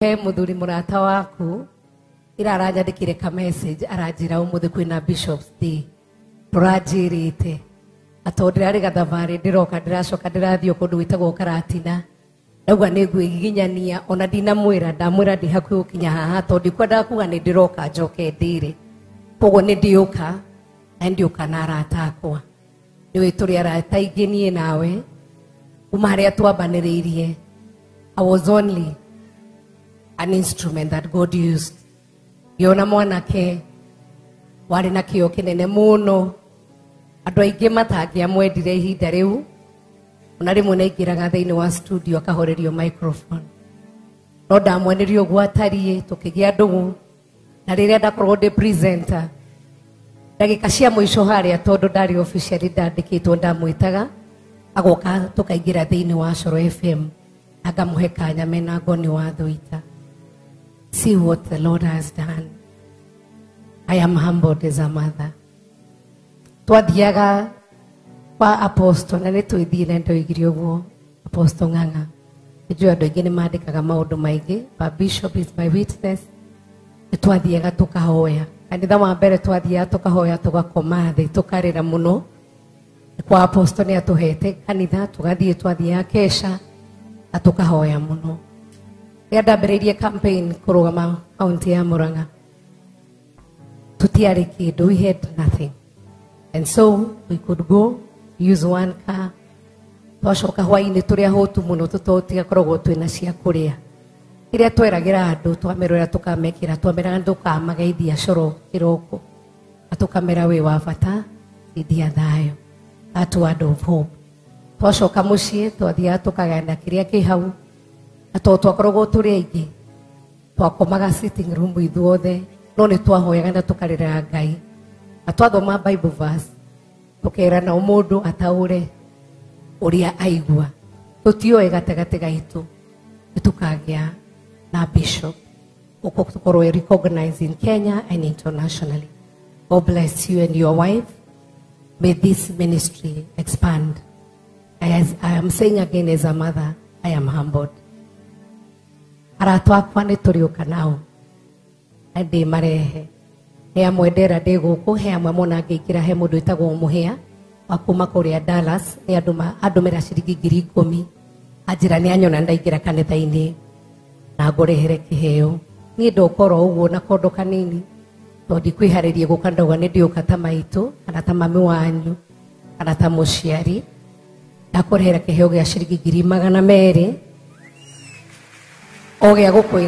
He muthuri murata waku ira aranyandikire ka message aranjira umuthi kwina Bishop's Day turajirite atonde ari gathavari ndiroka ndiracoka ndirathio kundu witagwo Karatina ndauga ningwiginyania ona ndinamwira ndamwira ndi hakuhi gukinya haha tondu kwenda kuga ni ndiroka njoke ndire koguo ni ndiuka na ndiuka na arata akwa niwe turi arata ingenie nawe kuma haria twambaniriirie. I was only an instrument that God used. Yona mwanake wari na kio kinene muno andu aingi matangia mwendire ihinda riu ona rimwe naingiraga thiini wa studio akahorerio microphone no ndamwenirio guo atarie tukigia ndugu na riria ndakorwo ndi presenter ndagika cia mwisho haria tondu ndari officially ndandikitwo ndamwitaga agoka tukaingira thiini wa Coro FM agamuhe kanya mena ngoni wa thuita. See what the Lord has done. I am humbled as a mother. Twathiaga kwa apostle na nitwithire ndoigirio guo Apostle Ng'ang'a. Ijua andu aingi ni mandikaga maundu maingi, but Bishop is my witness. Twathiaga tukahoya. Kanitha wa mbere twathiaga tukahoya tugakoma thi tukarira muno. Kwa apostle ni atuhete kanitha tugathie twathiaga kesha na tukahoya muno. Ndambĩrĩirie campaign kurugama kaunti ya Murang'a tutiarĩ kĩndũ, we had nothing, and so we could go use one car. Twacoka hwainĩ tũrĩ ahũtu mũno tũtigakoragwo twĩna cia kũrĩa. Kĩrĩa tweragĩra andũ twamerera tũkamekĩra, twameraga ndũkamageithia Coro kĩroko na tũkamera wĩ wa bata ndia thayũ. That word of hope. Twacoka mũciĩ twathiaga tũkagayana kĩrĩa kĩ hau ato twakoragwo turi aingi twakomaga sitting room ithuothe no ni twahoyaga na tukarira Ngai atwathoma Bible verse tukera mundu ataure uria aigua tutioe gatagate gaitu tukagia na Bishop uko tukorwo recognized in Kenya and internationally. God bless you and your wife. May this ministry expand. As I am saying again, as a mother, I am humbled. Aratu akwa ni turiuka nao ndi marehe he amwe ndera ndi guku he amwe mona ngikira he mundu itagwo muhia wa kuma kuria Dallas ni andu mera ciringi 10,000 ajira ni anyona ndaingira kanitha-ini na ngurehere kiheo ni ndokoro uguo na kondo kanini tondi kwiharirie guka ndauga ni ndiuka ta maitu kana ta mami wanyu kana ta muciari ndakurehera kiheo gia ciringi 200,000 o gĩa gũkwĩra